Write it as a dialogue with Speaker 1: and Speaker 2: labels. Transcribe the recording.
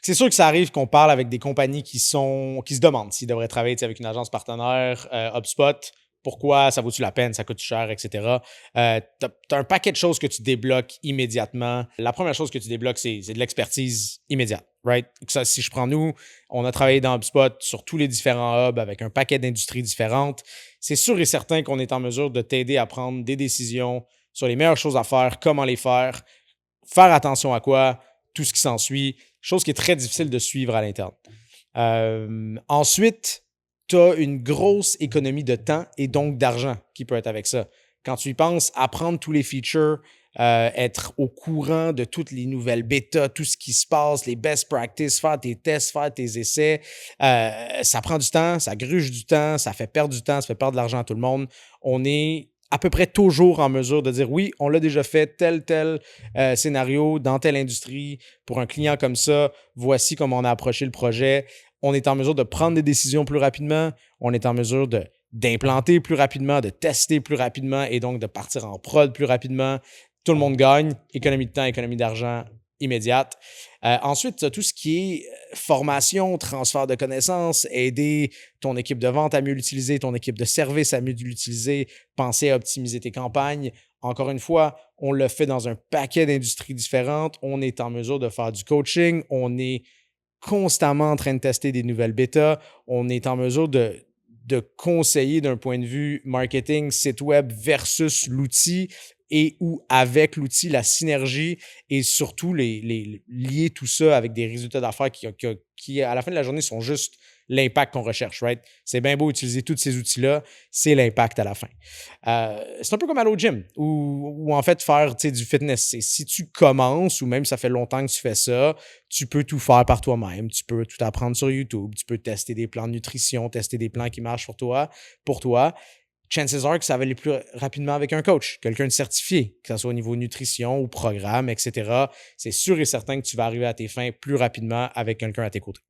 Speaker 1: C'est sûr que ça arrive qu'on parle avec des compagnies qui se demandent s'ils devraient travailler avec une agence partenaire, HubSpot. Pourquoi? Ça vaut-tu la peine? Ça coûte cher, etc. Tu as un paquet de choses que tu débloques immédiatement. La première chose que tu débloques, c'est de l'expertise immédiate, right? Ça, si je prends nous, on a travaillé dans HubSpot sur tous les différents hubs avec un paquet d'industries différentes. C'est sûr et certain qu'on est en mesure de t'aider à prendre des décisions sur les meilleures choses à faire, comment les faire attention à quoi, tout ce qui s'ensuit, chose qui est très difficile de suivre à l'interne. Ensuite, tu as une grosse économie de temps et donc d'argent qui peut être avec ça. Quand tu y penses, apprendre tous les features, être au courant de toutes les nouvelles bêtas, tout ce qui se passe, les best practices, faire tes tests, faire tes essais, ça prend du temps, ça gruge du temps, ça fait perdre du temps, ça fait perdre de l'argent à tout le monde. On est à peu près toujours en mesure de dire oui, on l'a déjà fait, tel scénario dans telle industrie pour un client comme ça, voici comment on a approché le projet. On est en mesure de prendre des décisions plus rapidement, on est en mesure d'implanter plus rapidement, de tester plus rapidement et donc de partir en prod plus rapidement. Tout le monde gagne, économie de temps, économie d'argent immédiate. Ensuite, tu as tout ce qui est formation, transfert de connaissances, aider ton équipe de vente à mieux l'utiliser, ton équipe de service à mieux l'utiliser, penser à optimiser tes campagnes. Encore une fois, on le fait dans un paquet d'industries différentes. On est en mesure de faire du coaching. On est constamment en train de tester des nouvelles bêtas. On est en mesure de conseiller d'un point de vue marketing, site web versus l'outil et ou avec l'outil, la synergie et surtout lier tout ça avec des résultats d'affaires qui, à la fin de la journée, sont juste l'impact qu'on recherche, right? C'est bien beau utiliser tous ces outils-là, c'est l'impact à la fin. C'est un peu comme aller au gym ou en fait faire du fitness. Si tu commences ou même ça fait longtemps que tu fais ça, tu peux tout faire par toi-même. Tu peux tout apprendre sur YouTube. Tu peux tester des plans de nutrition, tester des plans qui marchent pour toi. Chances are que ça va aller plus rapidement avec un coach, quelqu'un de certifié, que ce soit au niveau nutrition ou programme, etc. C'est sûr et certain que tu vas arriver à tes fins plus rapidement avec quelqu'un à tes côtés.